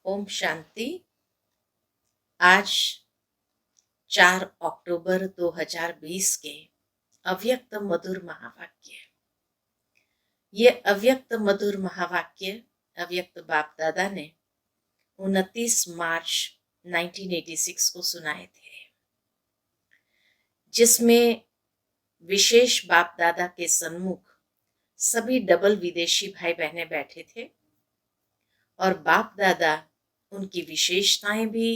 ओम शांति। आज 4 अक्टूबर 2020 के अव्यक्त मधुर महावाक्य। ये अव्यक्त मधुर महावाक्य अव्यक्त बाप दादा ने 29 मार्च 1986 को सुनाए थे, जिसमें विशेष बाप दादा के सन्मुख सभी डबल विदेशी भाई बहनें बैठे थे और बाप दादा उनकी विशेषताएं भी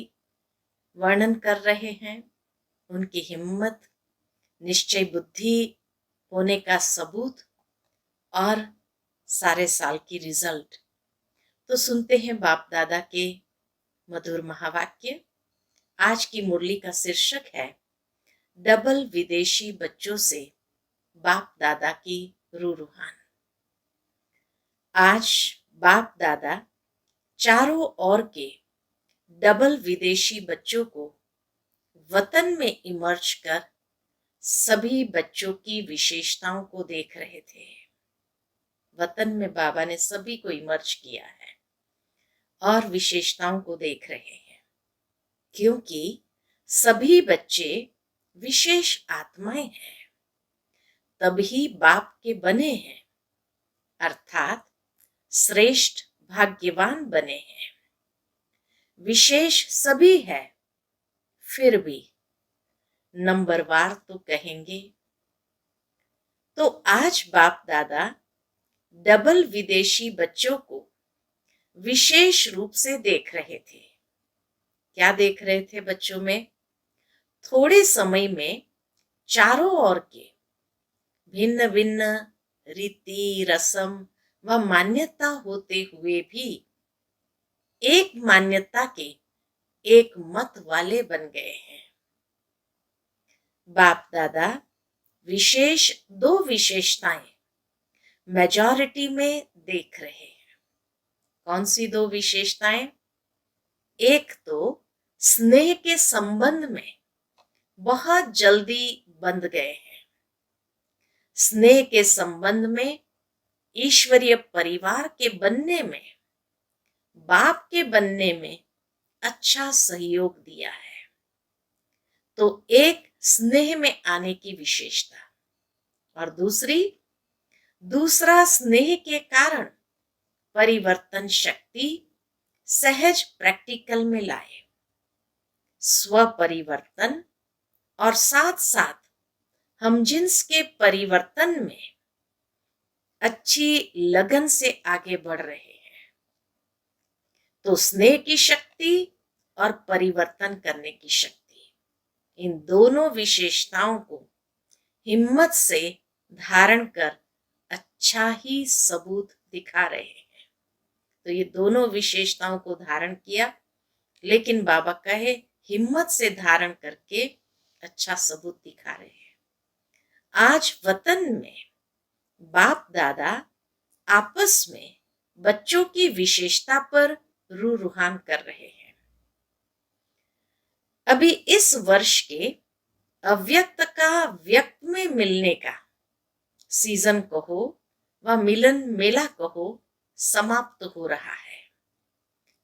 वर्णन कर रहे हैं। उनकी हिम्मत, निश्चय बुद्धि होने का सबूत और सारे साल की रिजल्ट। तो सुनते हैं बाप दादा के मधुर महावाक्य। आज की मुरली का शीर्षक है डबल विदेशी बच्चों से बाप दादा की रूहान। आज बाप दादा चारों ओर के डबल विदेशी बच्चों को वतन में इमर्ज कर सभी बच्चों की विशेषताओं को देख रहे थे। वतन में बाबा ने सभी को इमर्ज किया है और विशेषताओं को देख रहे हैं, क्योंकि सभी बच्चे विशेष आत्माएं हैं, तभी बाप के बने हैं, अर्थात श्रेष्ठ भाग्यवान बने हैं। विशेष सभी है, फिर भी नंबरवार तो कहेंगे। तो आज बाप दादा डबल विदेशी बच्चों को विशेष रूप से देख रहे थे। क्या देख रहे थे बच्चों में? थोड़े समय में चारों ओर के भिन्न भिन्न रीति रस्म व मान्यता होते हुए भी एक मान्यता के एक मत वाले बन गए हैं। बाप दादा विशेष दो विशेषताएं मेजॉरिटी में देख रहे हैं। कौन सी दो विशेषताएं? एक तो स्नेह के संबंध में बहुत जल्दी बंध गए हैं। स्नेह के संबंध में, ईश्वरीय परिवार के बनने में, बाप के बनने में अच्छा सहयोग दिया है। तो एक स्नेह में आने की विशेषता, और दूसरा स्नेह के कारण परिवर्तन शक्ति सहज प्रैक्टिकल में लाए। स्व परिवर्तन और साथ साथ हम जिन्स के परिवर्तन में अच्छी लगन से आगे बढ़ रहे हैं। तो स्नेह की शक्ति और परिवर्तन करने की शक्ति, इन दोनों विशेषताओं को हिम्मत से धारण कर अच्छा ही सबूत दिखा रहे हैं। तो ये दोनों विशेषताओं को धारण किया, लेकिन बाबा कहे हिम्मत से धारण करके अच्छा सबूत दिखा रहे हैं। आज वतन में बाप दादा आपस में बच्चों की विशेषता पर रूहान कर रहे हैं। अभी इस वर्ष के अव्यक्त का व्यक्त में मिलने का सीजन कहो व मिलन मेला कहो समाप्त हो रहा है।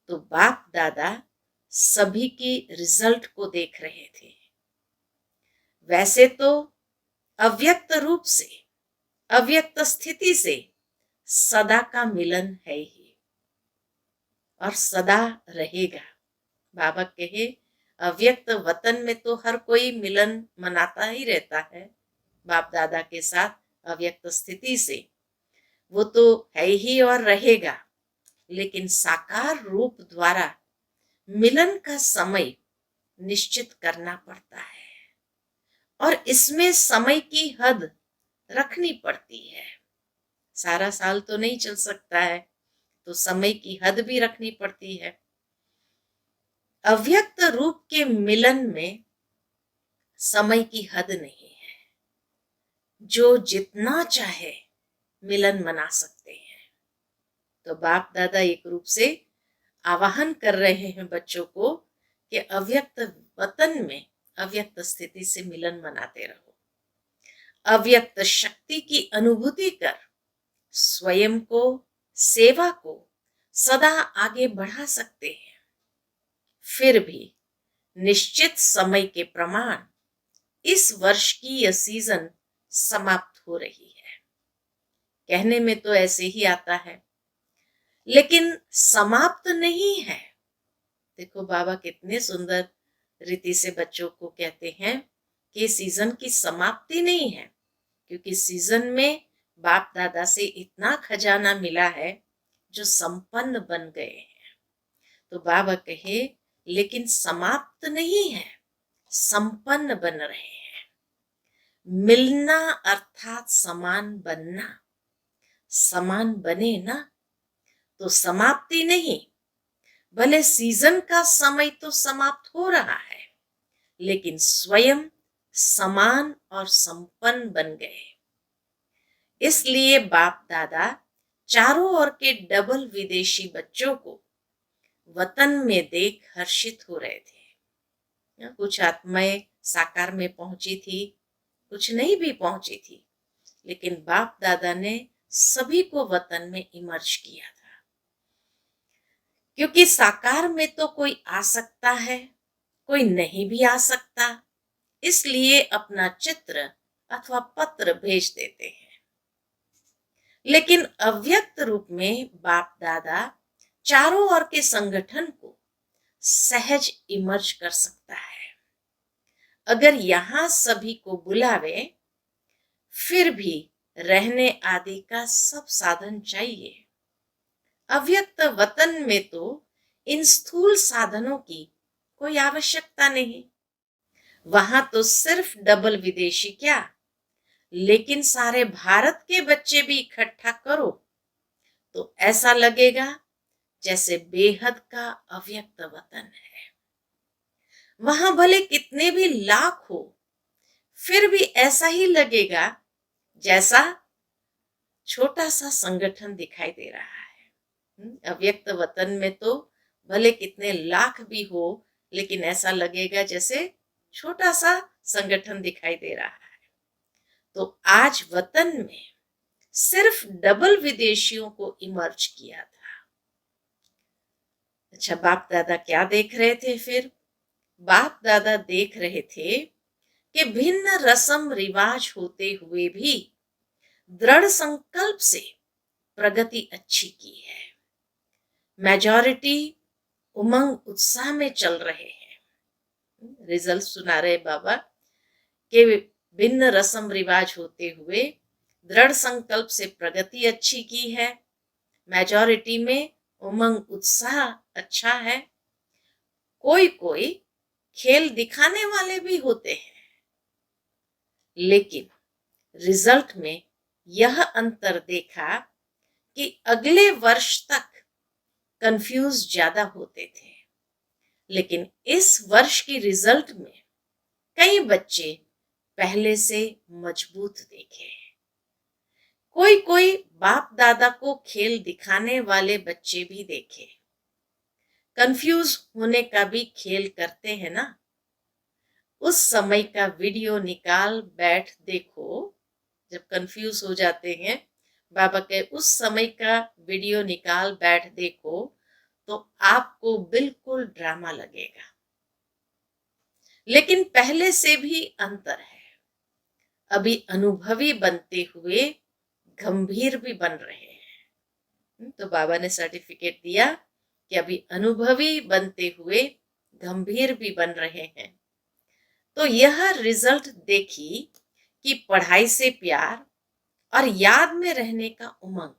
तो बाप दादा सभी की रिजल्ट को देख रहे थे। वैसे तो अव्यक्त रूप से, अव्यक्त स्थिति से सदा का मिलन है ही और सदा रहेगा। बाबा कहे अव्यक्त वतन में तो हर कोई मिलन मनाता ही रहता है बाप दादा के साथ। अव्यक्त स्थिति से वो तो है ही और रहेगा, लेकिन साकार रूप द्वारा मिलन का समय निश्चित करना पड़ता है और इसमें समय की हद रखनी पड़ती है। सारा साल तो नहीं चल सकता है, तो समय की हद भी रखनी पड़ती है। अव्यक्त रूप के मिलन में समय की हद नहीं है। जो जितना चाहे मिलन मना सकते हैं। तो बाप दादा एक रूप से आवाहन कर रहे हैं बच्चों को कि अव्यक्त वतन में अव्यक्त स्थिति से मिलन मनाते रहो। अव्यक्त शक्ति की अनुभूति कर स्वयं को, सेवा को सदा आगे बढ़ा सकते हैं। फिर भी निश्चित समय के प्रमाण इस वर्ष की यह सीजन समाप्त हो रही है। कहने में तो ऐसे ही आता है, लेकिन समाप्त नहीं है। देखो बाबा कितने सुंदर रीति से बच्चों को कहते हैं कि सीजन की समाप्ति नहीं है, क्योंकि सीजन में बाप दादा से इतना खजाना मिला है जो संपन्न बन गए हैं। तो बाबा कहे लेकिन समाप्त नहीं है, संपन्न बन रहे हैं। मिलना अर्थात समान बनना। समान बने ना तो समाप्ति नहीं। भले सीजन का समय तो समाप्त हो रहा है, लेकिन स्वयं समान और संपन्न बन गए। इसलिए बाप दादा चारों ओर के डबल विदेशी बच्चों को वतन में देख हर्षित हो रहे थे। कुछ आत्माएं साकार में पहुंची थी, कुछ नहीं भी पहुंची थी, लेकिन बाप दादा ने सभी को वतन में इमर्ज किया था। क्योंकि साकार में तो कोई आ सकता है, कोई नहीं भी आ सकता, इसलिए अपना चित्र अथवा पत्र भेज देते हैं। लेकिन अव्यक्त रूप में बाप दादा चारों ओर के संगठन को सहज इमर्ज कर सकता है। अगर यहां सभी को बुलावे, फिर भी रहने आदि का सब साधन चाहिए। अव्यक्त वतन में तो इन स्थूल साधनों की कोई आवश्यकता नहीं। वहां तो सिर्फ डबल विदेशी क्या, लेकिन सारे भारत के बच्चे भी इकट्ठा करो तो ऐसा लगेगा जैसे बेहद का अव्यक्त वतन है। वहां भले कितने भी लाख हो, फिर भी ऐसा ही लगेगा जैसा छोटा सा संगठन दिखाई दे रहा है। अव्यक्त वतन में तो भले कितने लाख भी हो, लेकिन ऐसा लगेगा जैसे छोटा सा संगठन दिखाई दे रहा है। तो आज वतन में सिर्फ डबल विदेशियों को इमर्ज किया था। अच्छा, बाप दादा क्या देख रहे थे फिर? बाप दादा देख रहे थे कि भिन्न रस्म रिवाज होते हुए भी दृढ़ संकल्प से प्रगति अच्छी की है। मेजॉरिटी उमंग उत्साह में चल रहे हैं। रिजल्ट सुना रहे बाबा कि भिन्न रस्म रिवाज होते हुए दृढ़ संकल्प से प्रगति अच्छी की है। मेजॉरिटी में उमंग उत्साह अच्छा है। कोई कोई खेल दिखाने वाले भी होते हैं, लेकिन रिजल्ट में यह अंतर देखा कि अगले वर्ष तक कंफ्यूज ज्यादा होते थे, लेकिन इस वर्ष की रिजल्ट में कई बच्चे पहले से मजबूत देखे। कोई कोई बाप दादा को खेल दिखाने वाले बच्चे भी देखे। कंफ्यूज होने का भी खेल करते हैं ना। उस समय का वीडियो निकाल बैठ देखो। जब कंफ्यूज हो जाते हैं, बाबा के उस समय का वीडियो निकाल बैठ देखो तो आपको बिल्कुल ड्रामा लगेगा। लेकिन पहले से भी अंतर है। अभी अनुभवी बनते हुए गंभीर भी बन रहे हैं। तो बाबा ने सर्टिफिकेट दिया कि अभी अनुभवी बनते हुए गंभीर भी बन रहे हैं। तो यह रिजल्ट देखी कि पढ़ाई से प्यार और याद में रहने का उमंग।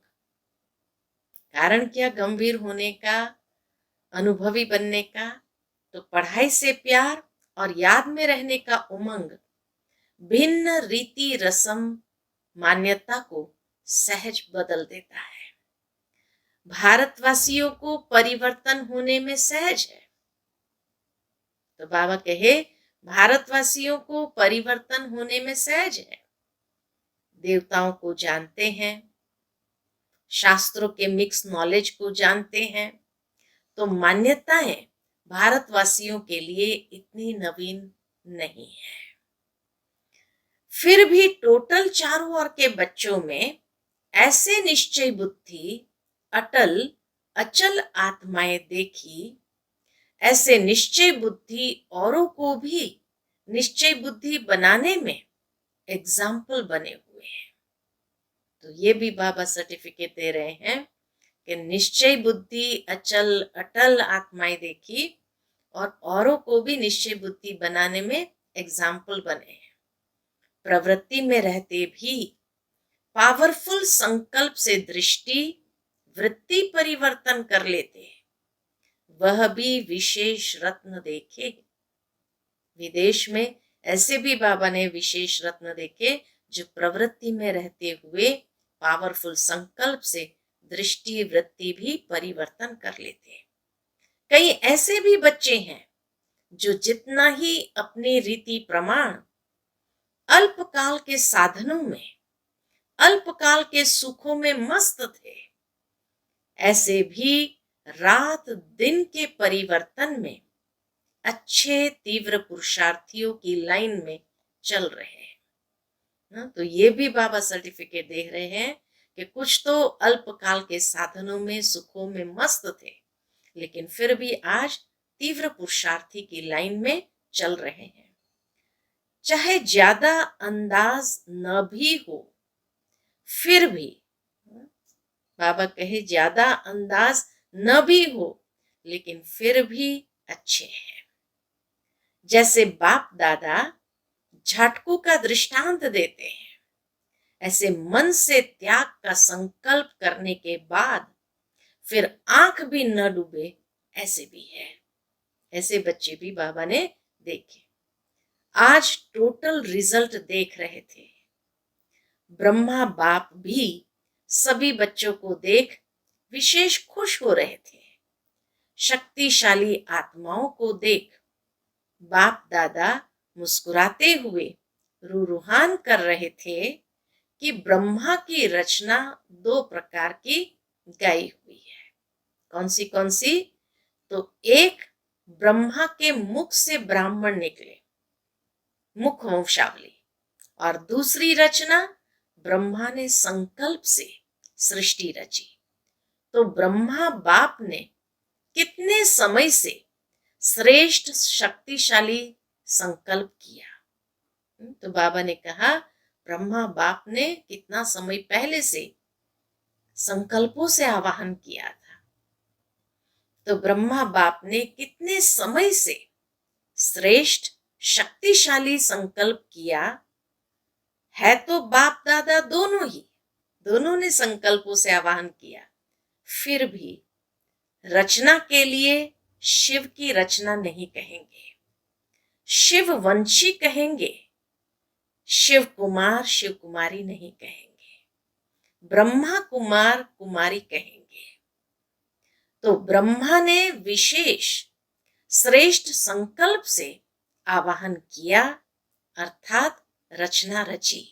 कारण क्या गंभीर होने का, अनुभवी बनने का? तो पढ़ाई से प्यार और याद में रहने का उमंग भिन्न रीति रस्म मान्यता को सहज बदल देता है। भारतवासियों को परिवर्तन होने में सहज है। तो बाबा कहे भारतवासियों को परिवर्तन होने में सहज है। देवताओं को जानते हैं, शास्त्रों के मिक्स नॉलेज को जानते हैं, तो मान्यताएं भारतवासियों के लिए इतनी नवीन नहीं है। फिर भी टोटल चारों ओर के बच्चों में ऐसे निश्चय बुद्धि, अटल अचल आत्माएं देखी, ऐसे निश्चय बुद्धि औरों को भी निश्चय बुद्धि बनाने में एग्जाम्पल बने हुए हैं। तो ये भी बाबा सर्टिफिकेट दे रहे हैं कि निश्चय बुद्धि अचल अटल आत्माएं देखी और औरों को भी निश्चय बुद्धि बनाने में एग्जाम्पल बने हैं। प्रवृत्ति में रहते भी पावरफुल संकल्प से दृष्टि वृत्ति परिवर्तन कर लेते हैं, वह भी विशेष रत्न देखे। विदेश में ऐसे भी बाबा ने विशेष रत्न देखे जो प्रवृत्ति में रहते हुए पावरफुल संकल्प से दृष्टि वृत्ति भी परिवर्तन कर लेते हैं। कई ऐसे भी बच्चे हैं जो जितना ही अपनी रीति प्रमाण अल्पकाल के साधनों में अल्पकाल के सुखों में मस्त थे, ऐसे भी रात दिन के परिवर्तन में अच्छे तीव्र पुरुषार्थियों की लाइन में चल रहे हैं। तो ये भी बाबा सर्टिफिकेट दे रहे हैं कि कुछ तो अल्पकाल के साधनों में सुखों में मस्त थे, लेकिन फिर भी आज तीव्र पुरुषार्थी की लाइन में चल रहे हैं। चाहे ज्यादा अंदाज न भी हो, फिर भी बाबा कहे ज्यादा अंदाज न भी हो, लेकिन फिर भी अच्छे हैं। जैसे बाप दादा झाटकों का दृष्टांत देते हैं, ऐसे मन से त्याग का संकल्प करने के बाद फिर आंख भी न डूबे, ऐसे भी है। ऐसे बच्चे भी बाबा ने देखे। आज टोटल रिजल्ट देख रहे थे। ब्रह्मा बाप भी सभी बच्चों को देख विशेष खुश हो रहे थे। शक्तिशाली आत्माओं को देख बाप दादा मुस्कुराते हुए रूहान कर रहे थे कि ब्रह्मा की रचना 2 प्रकार की गाई हुई है। कौन सी? तो एक, ब्रह्मा के मुख से ब्राह्मण निकले, मुख वंशावली, और दूसरी रचना ब्रह्मा ने संकल्प से सृष्टि रची। तो ब्रह्मा बाप ने कितने समय से श्रेष्ठ शक्तिशाली संकल्प किया। तो बाबा ने कहा ब्रह्मा बाप ने कितना समय पहले से संकल्पों से आवाहन किया था। तो ब्रह्मा बाप ने कितने समय से श्रेष्ठ शक्तिशाली संकल्प किया है। तो बाप दादा दोनों ने संकल्पों से आवाहन किया, फिर भी रचना के लिए शिव की रचना नहीं कहेंगे, शिव वंशी कहेंगे, शिव कुमार शिव कुमारी नहीं कहेंगे, ब्रह्मा कुमार कुमारी कहेंगे। तो ब्रह्मा ने विशेष श्रेष्ठ संकल्प से आवाहन किया, अर्थात रचना रची।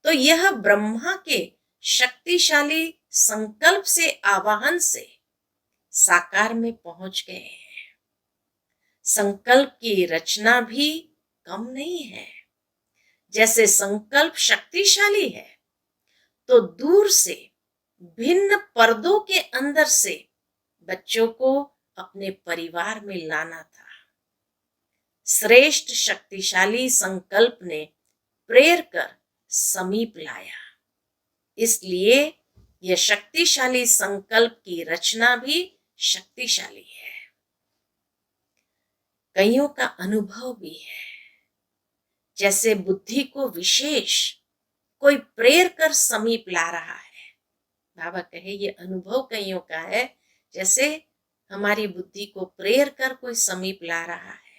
तो यह ब्रह्मा के शक्तिशाली संकल्प से आवाहन से साकार में पहुंच गए हैं। संकल्प की रचना भी कम नहीं है। जैसे संकल्प शक्तिशाली है, तो दूर से भिन्न पर्दों के अंदर से बच्चों को अपने परिवार में लाना था। श्रेष्ठ शक्तिशाली संकल्प ने प्रेर कर समीप लाया। इसलिए यह शक्तिशाली संकल्प की रचना भी शक्तिशाली है। कईयों का अनुभव भी है, जैसे बुद्धि को विशेष कोई प्रेर कर समीप ला रहा है। बाबा कहे ये अनुभव कईयों का है, जैसे हमारी बुद्धि को प्रेर कर कोई समीप ला रहा है।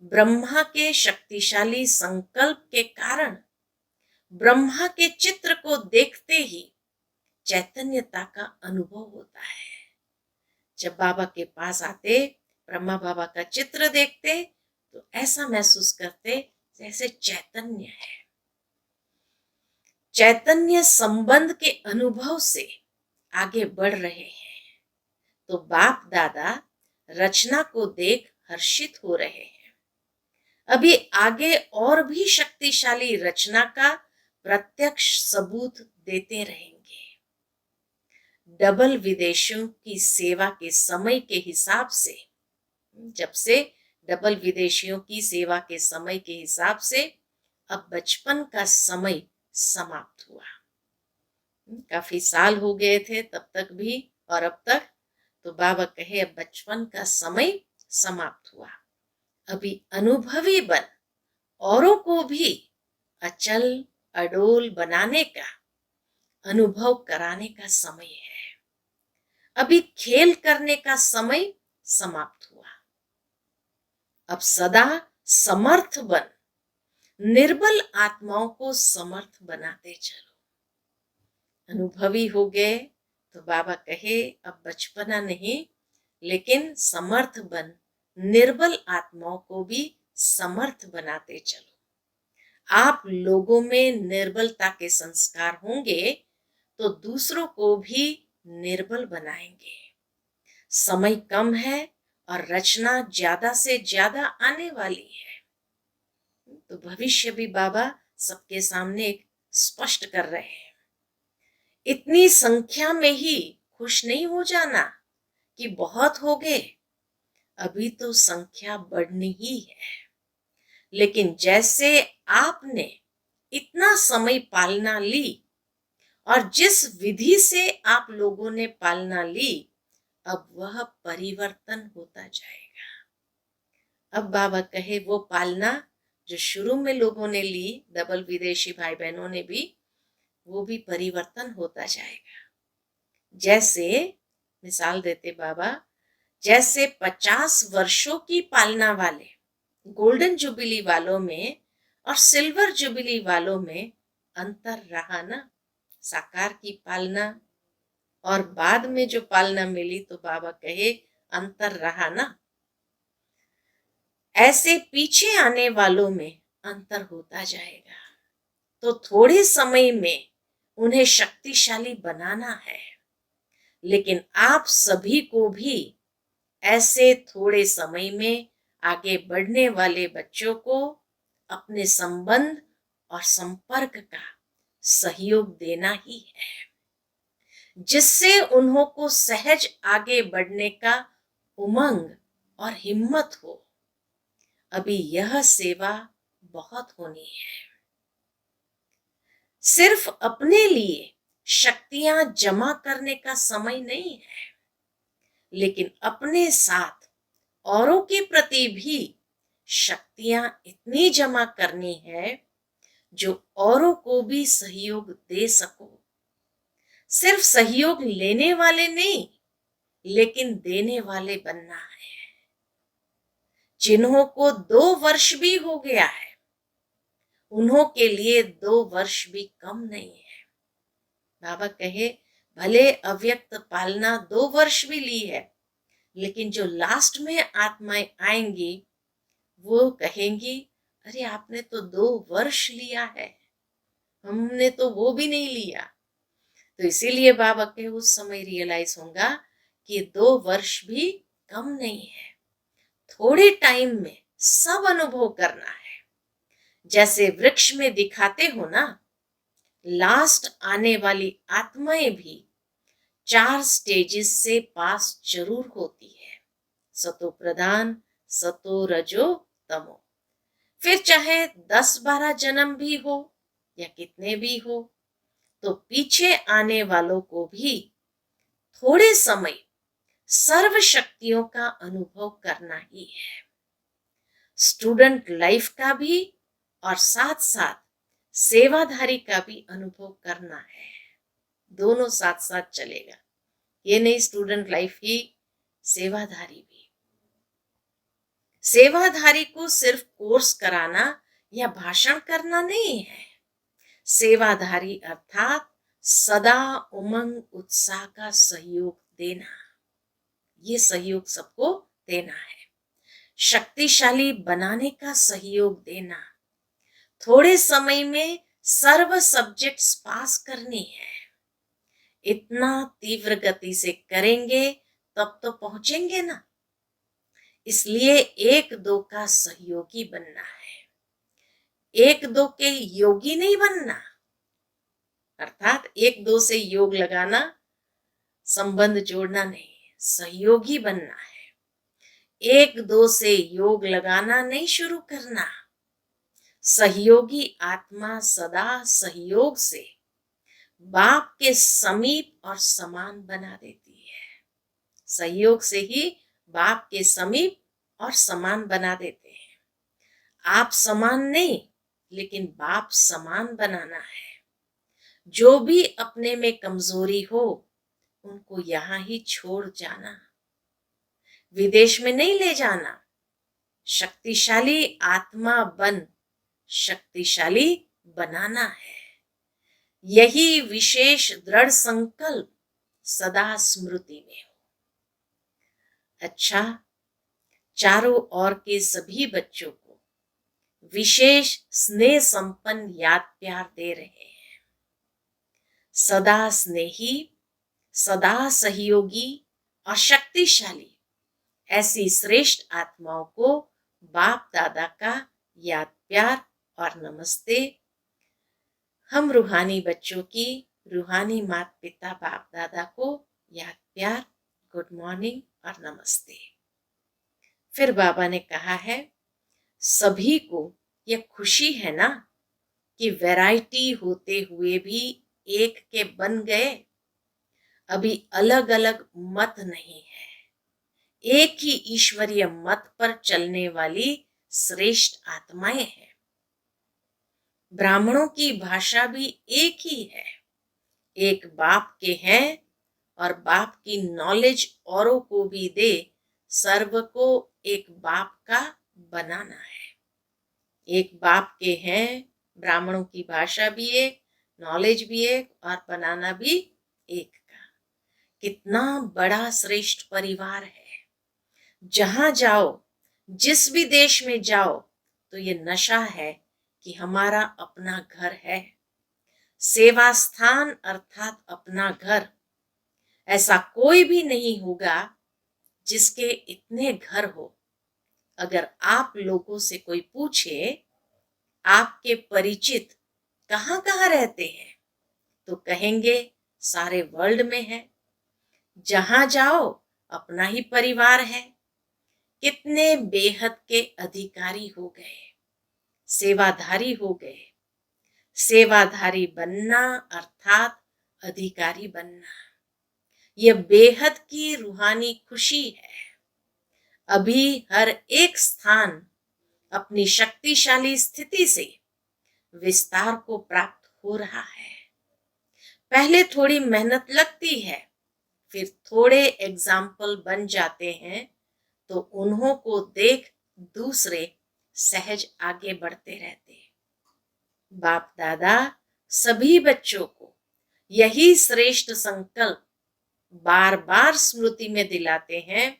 ब्रह्मा के शक्तिशाली संकल्प के कारण ब्रह्मा के चित्र को देखते ही चैतन्यता का अनुभव होता है। जब बाबा के पास आते, ब्रह्मा बाबा का चित्र देखते, तो ऐसा महसूस करते जैसे चैतन्य है। चैतन्य संबंध के अनुभव से आगे बढ़ रहे हैं। तो बाप दादा रचना को देख हर्षित हो रहे हैं। अभी आगे और भी शक्तिशाली रचना का प्रत्यक्ष सबूत देते रहेंगे। डबल विदेशियों की सेवा के समय के हिसाब से, जब से डबल विदेशियों की सेवा के समय के हिसाब से अब बचपन का समय समाप्त हुआ। काफी साल हो गए थे तब तक भी और अब तक, तो बाबा कहे अब बचपन का समय समाप्त हुआ। अभी अनुभवी बन औरों को भी अचल अडोल बनाने का, अनुभव कराने का समय है। अभी खेल करने का समय समाप्त हुआ। अब सदा समर्थ बन, निर्बल आत्माओं को समर्थ बनाते चलो। अनुभवी हो गए तो बाबा कहे अब बचपना नहीं, लेकिन समर्थ बन, निर्बल आत्माओं को भी समर्थ बनाते चलो। आप लोगों में निर्बलता के संस्कार होंगे तो दूसरों को भी निर्बल बनाएंगे। समय कम है और रचना ज्यादा से ज्यादा आने वाली है, तो भविष्य भी बाबा सबके सामने स्पष्ट कर रहे हैं। इतनी संख्या में ही खुश नहीं हो जाना कि बहुत हो गए, अभी तो संख्या बढ़नी ही है। लेकिन जैसे आपने इतना समय पालना ली और जिस विधि से आप लोगों ने पालना ली, अब वह परिवर्तन होता जाएगा। अब बाबा कहे वो पालना जो शुरू में लोगों ने ली, डबल विदेशी भाई बहनों ने भी, वो भी परिवर्तन होता जाएगा। जैसे मिसाल देते बाबा, जैसे 50 वर्षों की पालना वाले गोल्डन जुबिली वालों में और सिल्वर जुबिली वालों में अंतर रहा ना, साकार की पालना और बाद में जो पालना मिली, तो बाबा कहे अंतर रहा ना। ऐसे पीछे आने वालों में अंतर होता जाएगा। तो थोड़े समय में उन्हें शक्तिशाली बनाना है, लेकिन आप सभी को भी ऐसे थोड़े समय में आगे बढ़ने वाले बच्चों को अपने संबंध और संपर्क का सहयोग देना ही है, जिससे उन्हों को सहज आगे बढ़ने का उमंग और हिम्मत हो। अभी यह सेवा बहुत होनी है। सिर्फ अपने लिए शक्तियां जमा करने का समय नहीं है, लेकिन अपने साथ औरों के प्रति भी शक्तियां इतनी जमा करनी है जो औरों को भी सहयोग दे सको। सिर्फ सहयोग लेने वाले नहीं, लेकिन देने वाले बनना है। जिन्हों को 2 वर्ष भी हो गया है, उन्हों के लिए 2 वर्ष भी कम नहीं है। बाबा कहे भले अव्यक्त पालना 2 वर्ष भी ली है, लेकिन जो लास्ट में आत्माएं आएंगी वो कहेंगी अरे आपने तो 2 वर्ष लिया है, हमने तो वो भी नहीं लिया। तो इसीलिए बाबा के उस समय रियलाइज होगा कि 2 वर्ष भी कम नहीं है। थोड़े टाइम में सब अनुभव करना है। जैसे वृक्ष में दिखाते हो ना, लास्ट आने वाली आत्माएं भी 4 स्टेजेस से पास जरूर होती है। सतो प्रधान, सतो रजो तमो। फिर चाहे 10-12 जन्म भी हो या कितने भी हो, तो पीछे आने वालों को भी थोड़े समय सर्व शक्तियों का अनुभव करना ही है। स्टूडेंट लाइफ का भी और साथ साथ सेवाधारी का भी अनुभव करना है। दोनों साथ साथ चलेगा। ये नहीं स्टूडेंट लाइफ ही, सेवाधारी भी। सेवाधारी को सिर्फ कोर्स कराना या भाषण करना नहीं है। सेवाधारी अर्थात सदा उमंग उत्साह का सहयोग देना। ये सहयोग सबको देना है। शक्तिशाली बनाने का सहयोग देना। थोड़े समय में सर्व सब्जेक्ट्स पास करनी है। इतना तीव्र गति से करेंगे तब तो पहुंचेंगे ना। इसलिए 1-2 का सहयोगी बनना है, 1-2 के योगी नहीं बनना। अर्थात 1-2 से योग लगाना संबंध जोड़ना नहीं, सहयोगी बनना है। एक दो से योग लगाना नहीं शुरू करना। सहयोगी आत्मा सदा सहयोग से बाप के समीप और समान बना देती है। सहयोग से ही बाप के समीप और समान बना देते हैं। आप समान नहीं, लेकिन बाप समान बनाना है। जो भी अपने में कमजोरी हो उनको यहां ही छोड़ जाना, विदेश में नहीं ले जाना। शक्तिशाली आत्मा बन शक्तिशाली बनाना है। यही विशेष दृढ़ संकल्प सदा स्मृति में हो। अच्छा, चारों ओर के सभी बच्चों को विशेष स्नेह संपन्न याद प्यार दे रहे हैं। सदा स्नेही, सदा सहयोगी और शक्तिशाली ऐसी श्रेष्ठ आत्माओं को बाप दादा का याद प्यार और नमस्ते। हम रूहानी बच्चों की रूहानी माता पिता बाप दादा को याद प्यार, गुड मॉर्निंग और नमस्ते। फिर बाबा ने कहा है, सभी को यह खुशी है ना कि वैरायटी होते हुए भी एक के बन गए। अभी अलग अलग मत नहीं है, एक ही ईश्वरीय मत पर चलने वाली श्रेष्ठ आत्माएं हैं। ब्राह्मणों की भाषा भी एक ही है, एक बाप के हैं और बाप की नॉलेज औरों को भी दे, सर्व को एक बाप का बनाना है। एक बाप के हैं, ब्राह्मणों की भाषा भी एक, नॉलेज भी एक और बनाना भी एक का। कितना बड़ा श्रेष्ठ परिवार है। जहां जाओ, जिस भी देश में जाओ, तो ये नशा है कि हमारा अपना घर है। सेवा स्थान अर्थात अपना घर। ऐसा कोई भी नहीं होगा जिसके इतने घर हो। अगर आप लोगों से कोई पूछे आपके परिचित कहाँ कहाँ रहते हैं, तो कहेंगे सारे वर्ल्ड में है। जहां जाओ अपना ही परिवार है। कितने बेहद के अधिकारी हो गए, सेवाधारी हो गए। सेवाधारी बनना अर्थात अधिकारी बनना, यह बेहद की रूहानी खुशी है। अभी हर एक स्थान अपनी शक्तिशाली स्थिति से विस्तार को प्राप्त हो रहा है। पहले थोड़ी मेहनत लगती है, फिर थोड़े एग्जाम्पल बन जाते हैं, तो उन्हों को देख दूसरे सहज आगे बढ़ते रहते। बाप दादा सभी बच्चों को यही श्रेष्ठ संकल्प बार बार स्मृति में दिलाते हैं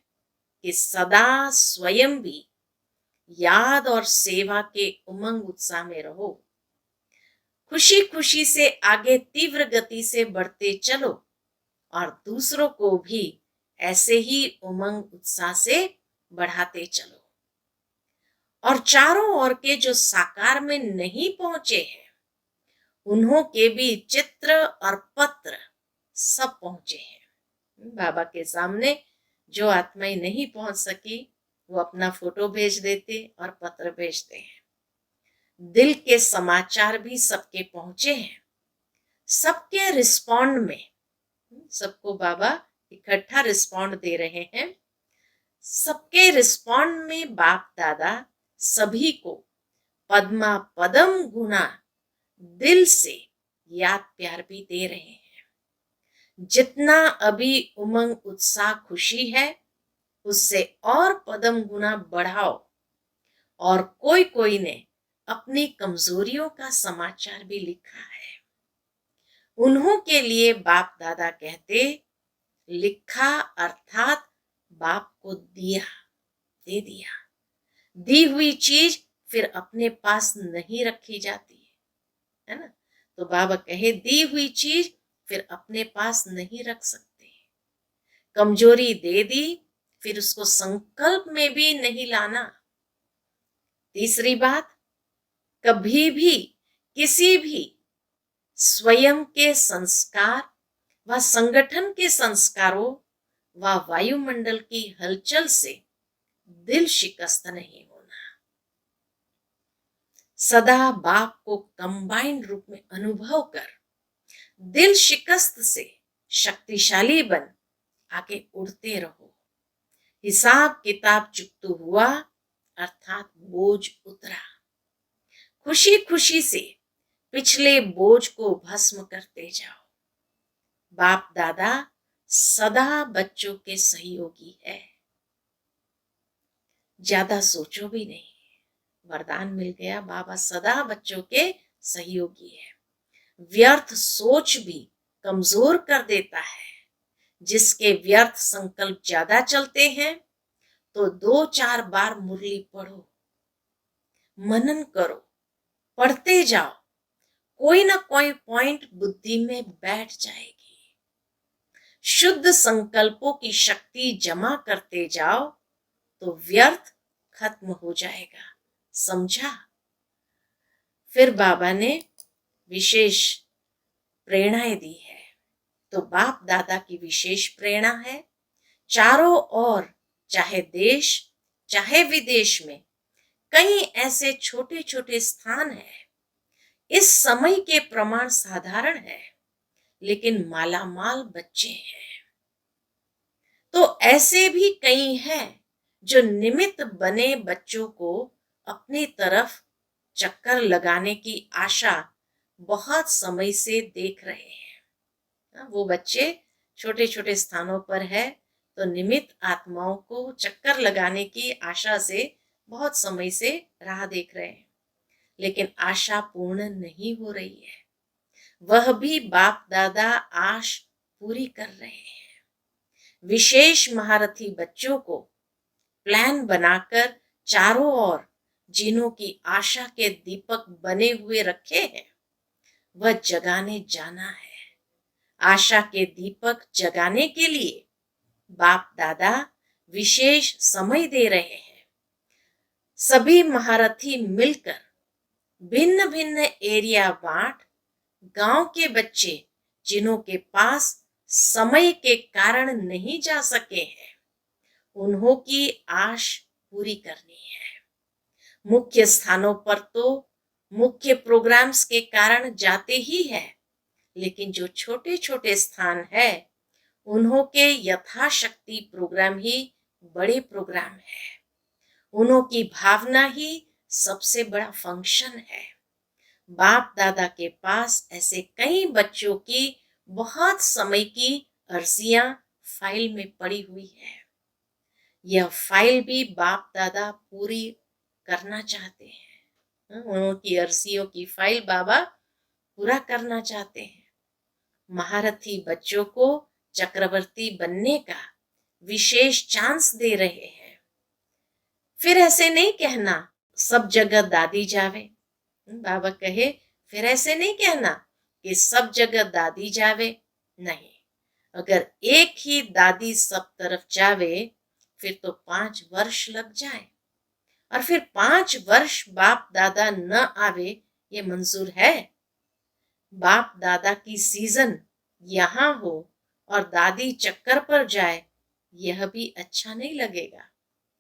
कि सदा स्वयं भी याद और सेवा के उमंग उत्साह में रहो। खुशी खुशी से आगे तीव्र गति से बढ़ते चलो और दूसरों को भी ऐसे ही उमंग उत्साह से बढ़ाते चलो। और चारों ओर के जो साकार में नहीं पहुंचे हैं, उन्हों के भी चित्र और पत्र सब पहुंचे हैं। बाबा के सामने जो आत्माएं नहीं पहुंच सकी, वो अपना फोटो भेज देते और पत्र भेजते हैं। दिल के समाचार भी सबके पहुंचे हैं। सबके रिस्पॉन्ड में, सबको बाबा इकट्ठा रिस्पॉन्ड दे रहे हैं। सबके रिस्पॉन्ड में बाप दादा सभी को पद्मा पदम गुना दिल से याद प्यार भी दे रहे हैं। जितना अभी उमंग उत्साह खुशी है, उससे और पदम गुना बढ़ाओ। और कोई कोई ने अपनी कमजोरियों का समाचार भी लिखा है। उन्हों के लिए बाप दादा कहते, लिखा अर्थात बाप को दिया, दे दिया। दी हुई चीज फिर अपने पास नहीं रखी जाती है ना। तो बाबा कहे, दी हुई चीज फिर अपने पास नहीं रख सकते। कमजोरी दे दी, फिर उसको संकल्प में भी नहीं लाना। तीसरी बात, कभी भी किसी भी स्वयं के संस्कार व संगठन के संस्कारों व वायुमंडल की हलचल से दिल शिकस्त नहीं होना। सदा बाप को कंबाइंड रूप में अनुभव कर दिल शिकस्त से शक्तिशाली बन आगे उड़ते रहो। हिसाब किताब चुकता हुआ अर्थात बोझ उतरा। खुशी खुशी से पिछले बोझ को भस्म करते जाओ। बाप दादा सदा बच्चों के सहयोगी है। ज्यादा सोचो भी नहीं, वरदान मिल गया, बाबा सदा बच्चों के सहयोगी है। व्यर्थ सोच भी कमजोर कर देता है। जिसके व्यर्थ संकल्प ज्यादा चलते हैं तो 2-4 बार मुरली पढ़ो, मनन करो, पढ़ते जाओ, कोई ना कोई पॉइंट बुद्धि में बैठ जाएगी। शुद्ध संकल्पों की शक्ति जमा करते जाओ तो व्यर्थ खत्म हो जाएगा। समझा? फिर बाबा ने विशेष प्रेरणाएं दी है। तो बाप दादा की विशेष प्रेरणा है, चारों ओर चाहे देश चाहे विदेश में कई ऐसे छोटे छोटे स्थान हैं। इस समय के प्रमाण साधारण है लेकिन मालामाल बच्चे हैं। तो ऐसे भी कई हैं जो निमित्त बने बच्चों को अपनी तरफ चक्कर लगाने की आशा बहुत समय से देख रहे हैं। वो बच्चे छोटे छोटे स्थानों पर है तो निमित्त आत्माओं को चक्कर लगाने की आशा से बहुत समय से राह देख रहे हैं, लेकिन आशा पूर्ण नहीं हो रही है। वह भी बाप दादा आश पूरी कर रहे हैं। विशेष महारथी बच्चों को प्लान बनाकर चारों ओर जिन्हों की आशा के दीपक बने हुए रखे हैं वह जगाने जाना है। आशा के दीपक जगाने के लिए बाप दादा विशेष समय दे रहे हैं। सभी महारथी मिलकर भिन्न भिन्न एरिया बांट गांव के बच्चे जिन्हों के पास समय के कारण नहीं जा सके हैं उन्हों की आश पूरी करनी है। मुख्य स्थानों पर तो मुख्य प्रोग्राम्स के कारण जाते ही है, लेकिन जो छोटे छोटे स्थान है उन्हों के यथाशक्ति प्रोग्राम ही बड़े प्रोग्राम है। उन्हों की भावना ही सबसे बड़ा फंक्शन है। बाप दादा के पास ऐसे कई बच्चों की बहुत समय की अर्जियां फाइल में पड़ी हुई है। यह फाइल भी बाप दादा पूरी करना चाहते हैं। उनकी अर्जियों की फाइल बाबा पूरा करना चाहते हैं। महारथी बच्चों को चक्रवर्ती बनने का विशेष चांस दे रहे हैं। फिर ऐसे नहीं कहना सब जगह दादी जावे। बाबा कहे फिर ऐसे नहीं कहना कि सब जगह दादी जावे। नहीं, अगर एक ही दादी सब तरफ जावे फिर तो 5 वर्ष लग जाए और फिर 5 वर्ष बाप दादा न आवे ये मंजूर है? बाप दादा की सीजन यहाँ हो और दादी चक्कर पर जाए यह भी अच्छा नहीं लगेगा।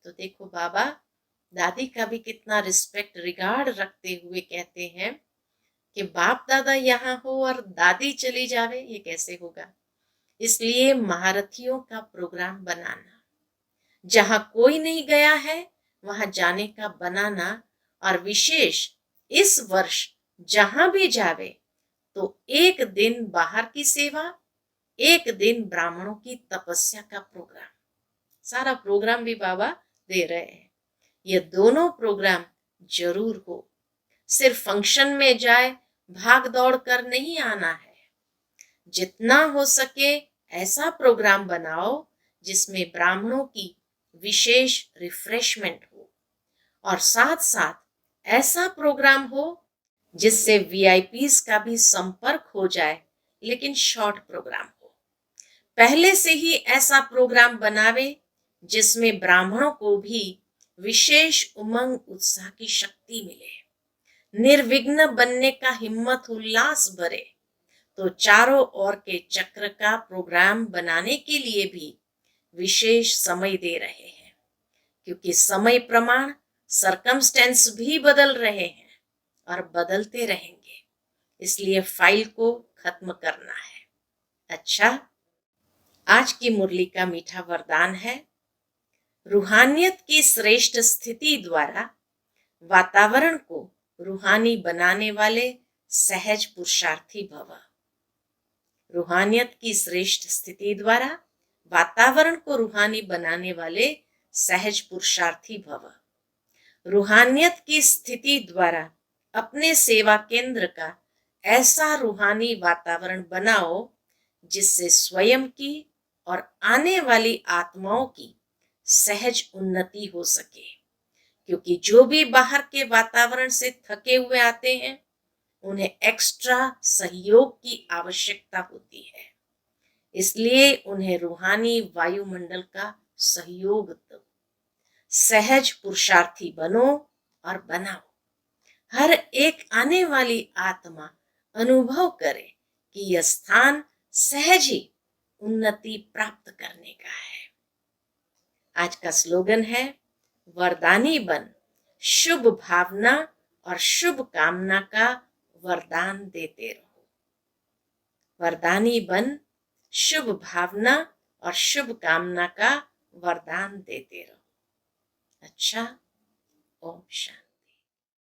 तो देखो बाबा दादी का भी कितना रिस्पेक्ट रिगार्ड रखते हुए कहते हैं कि बाप दादा यहाँ हो और दादी चली जावे ये कैसे होगा। इसलिए महारथियों का प्रोग्राम बनाना, जहां कोई नहीं गया है वहां जाने का बनाना, और विशेष इस वर्ष जहां भी जावे तो एक दिन बाहर की सेवा, एक दिन ब्राह्मणों की तपस्या का प्रोग्राम, सारा प्रोग्राम भी बाबा दे रहे हैं। ये दोनों प्रोग्राम जरूर हो। सिर्फ फंक्शन में जाए भाग दौड़ कर नहीं आना है। जितना हो सके ऐसा प्रोग्राम बनाओ जिसमें ब्राह्मणों की विशेष रिफ्रेशमेंट हो और साथ साथ ऐसा प्रोग्राम हो जिससे वीआईपीज का भी संपर्क हो जाए, लेकिन शॉर्ट प्रोग्राम हो। पहले से ही ऐसा प्रोग्राम बनावे जिसमें ब्राह्मणों को भी विशेष उमंग उत्साह की शक्ति मिले, निर्विघ्न बनने का हिम्मत उल्लास भरे, तो चारों ओर के चक्र का प्रोग्राम बनाने के लिए भी विशेष समय दे रहे हैं, क्योंकि समय प्रमाण सरकमस्टेंस भी बदल रहे हैं और बदलते रहेंगे, इसलिए फाइल को खत्म करना है। अच्छा, आज की मुरली का मीठा वरदान है, रूहानियत की श्रेष्ठ स्थिति द्वारा वातावरण को रूहानी बनाने वाले सहज पुरुषार्थी भव। रूहानियत की श्रेष्ठ स्थिति द्वारा वातावरण को रूहानी बनाने वाले सहज पुरुषार्थी भव। रूहानियत की स्थिति द्वारा अपने सेवा केंद्र का ऐसा रूहानी वातावरण बनाओ जिससे स्वयं की और आने वाली आत्माओं की सहज उन्नति हो सके, क्योंकि जो भी बाहर के वातावरण से थके हुए आते हैं उन्हें एक्स्ट्रा सहयोग की आवश्यकता होती है, इसलिए उन्हें रूहानी वायुमंडल का सहयोग दो। सहज पुरुषार्थी बनो और बनाओ। हर एक आने वाली आत्मा अनुभव करे कि यह स्थान सहज ही उन्नति प्राप्त करने का है। आज का स्लोगन है, वरदानी बन, शुभ भावना और शुभ कामना का वरदान देते रहो। वरदानी बन, शुभ भावना और शुभ कामना का वरदान देते रहो। अच्छा, ओम शांति।